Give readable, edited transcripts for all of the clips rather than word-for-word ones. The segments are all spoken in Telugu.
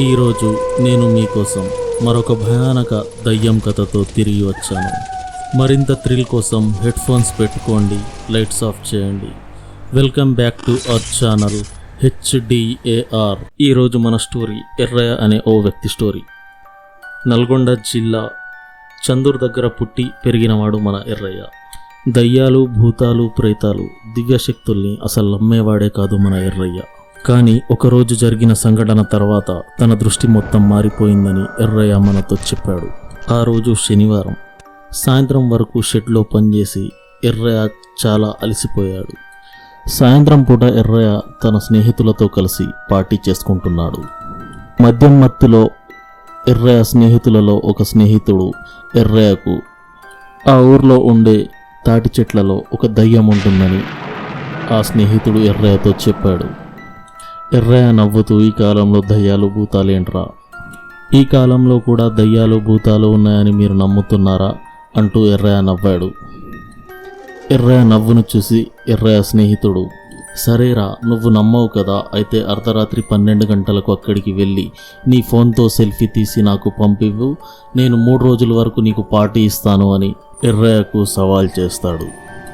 ఈరోజు నేను మీకోసం మరొక భయానక దయ్యం కథతో తిరిగి వచ్చాను. మరింత థ్రిల్ కోసం హెడ్ ఫోన్స్ పెట్టుకోండి, లైట్స్ ఆఫ్ చేయండి. Welcome back to our channel HDAR. ఈరోజు మన స్టోరీ ఎర్రయ్య అనే ఓ వ్యక్తి స్టోరీ. నల్గొండ జిల్లా చందూర్ దగ్గర పుట్టి పెరిగినవాడు మన ఎర్రయ్య. దయ్యాలు, భూతాలు, ప్రేతాలు, దివ్యశక్తుల్ని అసలు నమ్మేవాడే కాదు మన ఎర్రయ్య. కానీ ఒకరోజు జరిగిన సంఘటన తర్వాత తన దృష్టి మొత్తం మారిపోయిందని ఎర్రయ్య మనతో చెప్పాడు. ఆ రోజు శనివారం సాయంత్రం వరకు షెడ్లో పనిచేసి ఎర్రయ్య చాలా అలసిపోయాడు. సాయంత్రం పూట ఎర్రయ్య తన స్నేహితులతో కలిసి పార్టీ చేసుకుంటున్నాడు. మద్యం మత్తులో ఎర్రయ్య స్నేహితులలో ఒక స్నేహితుడు ఎర్రయ్యకు ఆ ఊర్లో ఉండే తాటి చెట్లలో ఒక దయ్యం ఉంటుందని ఆ స్నేహితుడు ఎర్రయ్యతో చెప్పాడు. ఎర్రయ్య నవ్వుతూ, ఈ కాలంలో దయ్యాలు భూతాలేంట్రా, ఈ కాలంలో కూడా దయ్యాలు భూతాలు ఉన్నాయని మీరు నమ్ముతున్నారా అంటూ ఎర్రయ్య నవ్వాడు. ఎర్రయ్య నవ్వును చూసి ఎర్రయ్య స్నేహితుడు, సరేరా నువ్వు నమ్మవు కదా, అయితే అర్ధరాత్రి 12 గంటలకు అక్కడికి వెళ్ళి నీ ఫోన్తో సెల్ఫీ తీసి నాకు పంపివ్వు, నేను 3 రోజుల వరకు నీకు పార్టీ ఇస్తాను అని ఎర్రయ్యకు సవాల్ చేస్తాడు.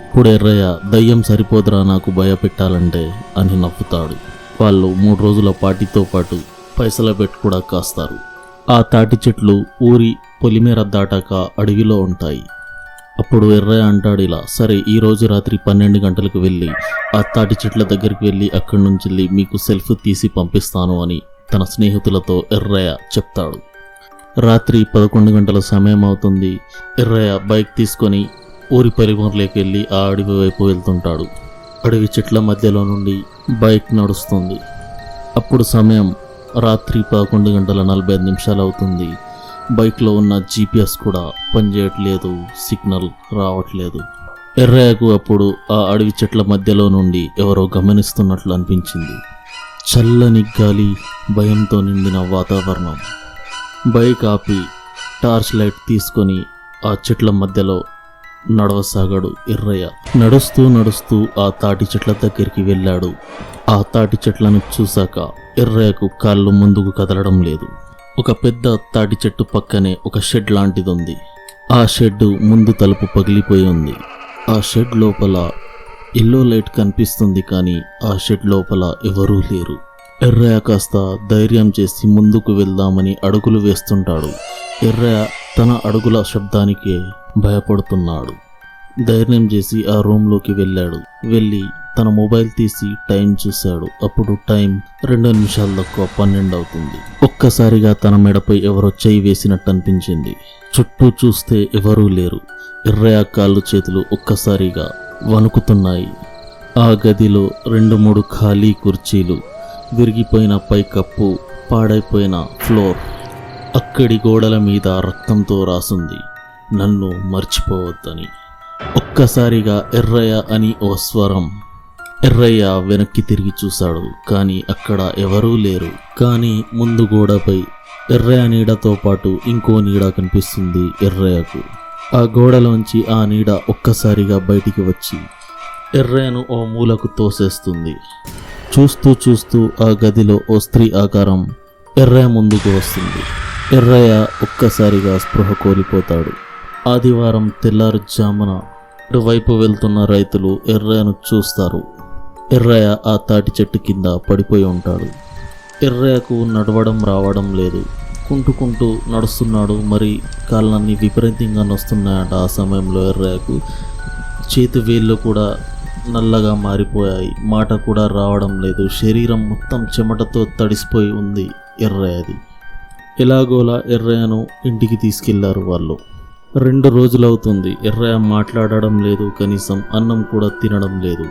ఇప్పుడు ఎర్రయ్య, దయ్యం సరిపోదురా నాకు భయపెట్టాలంటే అని నవ్వుతాడు. వాళ్ళు 3 రోజుల పార్టీతో పాటు పైసల బెట్ కూడా కాస్తారు. ఆ తాటి చెట్లు ఊరి పొలిమేర దాటాక అడవిలో ఉంటాయి. అప్పుడు ఎర్రయ్య అంటాడు ఇలా, సరే ఈ రోజు రాత్రి 12 గంటలకు వెళ్ళి ఆ తాటి చెట్ల దగ్గరికి వెళ్ళి అక్కడి నుంచి మీకు సెల్ఫీ తీసి పంపిస్తాను అని తన స్నేహితులతో ఎర్రయ్య చెప్తాడు. రాత్రి 11 గంటల సమయం అవుతుంది. ఎర్రయ్య బైక్ తీసుకొని ఊరి పొలిమేరలోకి వెళ్ళి ఆ అడవి వైపు వెళ్తుంటాడు. అడవి చెట్ల మధ్యలో నుండి బైక్ నడుస్తుంది. అప్పుడు సమయం రాత్రి 11:45 అవుతుంది. బైక్లో ఉన్న GPS కూడా పనిచేయట్లేదు, సిగ్నల్ రావట్లేదు. ఎర్రయ్యకు అప్పుడు ఆ అడవి చెట్ల మధ్యలో నుండి ఎవరో గమనిస్తున్నట్లు అనిపించింది. చల్లని గాలి, భయంతో నిండిన వాతావరణం. బైక్ ఆపి టార్చ్ లైట్ తీసుకొని ఆ చెట్ల మధ్యలో నడవసాగాడు ఎర్రయ్య. నడుస్తూ నడుస్తూ ఆ తాటి చెట్ల దగ్గరికి వెళ్ళాడు. ఆ తాటి చెట్లను చూశాక ఎర్రయ్యకు కాళ్ళు ముందుకు కదలడం లేదు. ఒక పెద్ద తాటి చెట్టు పక్కనే ఒక షెడ్ లాంటిది ఉంది. ఆ షెడ్ ముందు తలుపు పగిలిపోయి ఉంది. ఆ షెడ్ లోపల ఎల్లో లైట్ కనిపిస్తుంది, కానీ ఆ షెడ్ లోపల ఎవరూ లేరు. ఎర్రయ్య కాస్త ధైర్యం చేసి ముందుకు వెళ్దామని అడుగులు వేస్తుంటాడు. ఎర్రయ్య తన అడుగుల శబ్దానికే భయపడుతున్నాడు. ధైర్యం చేసి ఆ రూమ్లోకి వెళ్ళి తన మొబైల్ తీసి టైం చూశాడు. అప్పుడు టైం 2 నిమిషాలు తక్కువ 12 అవుతుంది. ఒక్కసారిగా తన మెడపై ఎవరో చేయి వేసినట్టు అనిపించింది. చుట్టూ చూస్తే ఎవరూ లేరు. ఎర్రయ్య కాళ్ళు చేతులు ఒక్కసారిగా వణుకుతున్నాయి. ఆ గదిలో 2-3 ఖాళీ కుర్చీలు, విరిగిపోయిన పైకప్పు, పాడైపోయిన ఫ్లోర్. అక్కడి గోడల మీద రక్తంతో రాసుంది, నన్ను మర్చిపోవద్దని. ఒక్కసారిగా ఎర్రయ్య అని ఓ స్వరం. ఎర్రయ్య వెనక్కి తిరిగి చూశాడు, కానీ అక్కడ ఎవరూ లేరు. కానీ ముందు గోడపై ఎర్రయ్య నీడతో పాటు ఇంకో నీడ కనిపిస్తుంది ఎర్రయ్యకు. ఆ గోడలోంచి ఆ నీడ ఒక్కసారిగా బయటికి వచ్చి ఎర్రయ్యను ఓ మూలకు తోసేస్తుంది. చూస్తూ చూస్తూ ఆ గదిలో ఓ స్త్రీ ఆకారం ఎర్రయ్య ముందుకు వస్తుంది. ఎర్రయ్య ఒక్కసారిగా స్పృహ కోల్పోతాడు. ఆదివారం తెల్లారుజామున ఇటువైపు వెళ్తున్న రైతులు ఎర్రయ్యను చూస్తారు. ఎర్రయ్య ఆ తాటి చెట్టు కింద పడిపోయి ఉంటాడు. ఎర్రయ్యకు నడవడం రావడం లేదు. కుంటుకుంటూ నడుస్తున్నాడు. మరి కాళ్ళన్నీ విపరీతంగా నొస్తున్నాయట. ఆ సమయంలో ఎర్రయ్యకు చేతి వేళ్ళు కూడా నల్లగా మారిపోయాయి. మాట కూడా రావడం లేదు. శరీరం మొత్తం చెమటతో తడిసిపోయి ఉంది ఎర్రయ్యది. ఎలాగోలా ఎర్రయ్యను ఇంటికి తీసుకెళ్లారు వాళ్ళు. 2 రోజులవుతుంది. ఎర్రయ్య మాట్లాడడం లేదు, కనీసం అన్నం కూడా తినడం లేదు.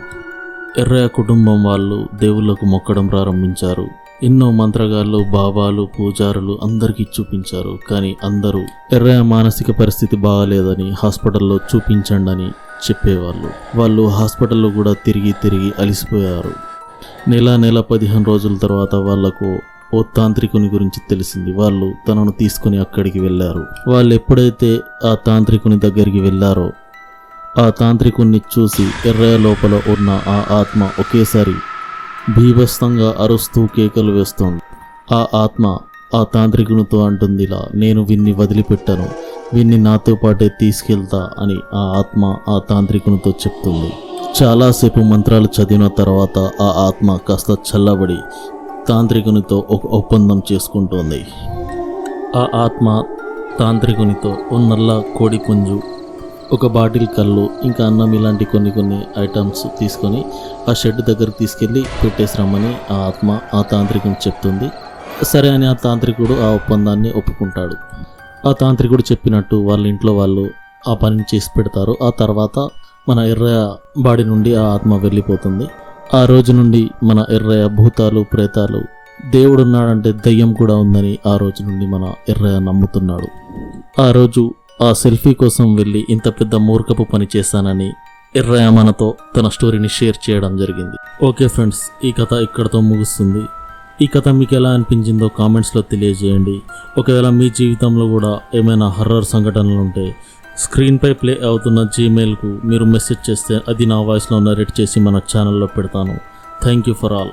ఎర్రయ్య కుటుంబం వాళ్ళు దేవుళ్లకు మొక్కడం ప్రారంభించారు. ఎన్నో మంత్రగాళ్ళు, బాబాలు, పూజారులు అందరికీ చూపించారు. కానీ అందరూ ఎర్రయ్య మానసిక పరిస్థితి బాగాలేదని హాస్పిటల్లో చూపించండి అని చెప్పేవాళ్ళు. వాళ్ళు హాస్పిటల్లో కూడా తిరిగి అలిసిపోయారు. నెల 15 రోజుల తర్వాత వాళ్లకు ఓ తాంత్రికుని గురించి తెలిసింది. వాళ్ళు తనను తీసుకుని అక్కడికి వెళ్ళారు. వాళ్ళు ఎప్పుడైతే ఆ తాంత్రికుని దగ్గరికి వెళ్ళారో ఆ తాంత్రికుణ్ణి చూసి ఎర్రయ్య లోపల ఉన్న ఆ ఆత్మ ఒకేసారి బీభత్సంగా అరుస్తూ కేకలు వేస్తోంది. ఆ ఆత్మ ఆ తాంత్రికునితో అంటుంది ఇలా, నేను వీన్ని వదిలిపెట్టను, వీన్ని నాతో పాటే తీసుకెళ్తా అని ఆ ఆత్మ ఆ తాంత్రికునితో చెప్తుంది. చాలాసేపు మంత్రాలు చదివిన తర్వాత ఆ ఆత్మ కాస్త చల్లబడి తాంత్రికునితో ఒక ఒప్పందం చేసుకుంటోంది. ఆ ఆత్మ తాంత్రికునితో ఓ నల్ల కోడి పుంజు, ఒక బాటిల్ కళ్ళు, ఇంకా అన్నం ఇలాంటి కొన్ని ఐటమ్స్ తీసుకొని ఆ షెడ్ దగ్గరికి తీసుకెళ్ళి పెట్టేసి రమ్మని ఆ ఆత్మ ఆ తాంత్రికుని చెప్తుంది. సరే అని ఆ తాంత్రికుడు ఆ ఒప్పందాన్ని ఒప్పుకుంటాడు. ఆ తాంత్రికుడు చెప్పినట్టు వాళ్ళ ఇంట్లో వాళ్ళు ఆ పనిని చేసి పెడతారు. ఆ తర్వాత మన ఎర్రయ్య బాడీ నుండి ఆ ఆత్మ వెళ్ళిపోతుంది. ఆ రోజు నుండి మన ఎర్రయ్య భూతాలు, ప్రేతాలు, దేవుడున్నాడంటే దయ్యం కూడా ఉందని ఆ రోజు నుండి మన ఎర్రయ్య నమ్ముతున్నాడు. ఆ రోజు ఆ సెల్ఫీ కోసం వెళ్ళి ఇంత పెద్ద మూర్ఖపు పని చేశానని ఎర్రయ్య మనతో తన స్టోరీని షేర్ చేయడం జరిగింది. ఓకే ఫ్రెండ్స్, ఈ కథ ఇక్కడతో ముగుస్తుంది. ఈ కథ మీకు ఎలా అనిపించిందో కామెంట్స్లో తెలియజేయండి. ఒకవేళ మీ జీవితంలో కూడా ఏమైనా హర్రర్ సంఘటనలు ఉంటే స్క్రీన్పై ప్లే అవుతున్న జీమెయిల్కు మీరు మెసేజ్ చేస్తే అది నా వాయిస్లో నరేట్ చేసి మన ఛానల్లో పెడతాను. Thank you for all.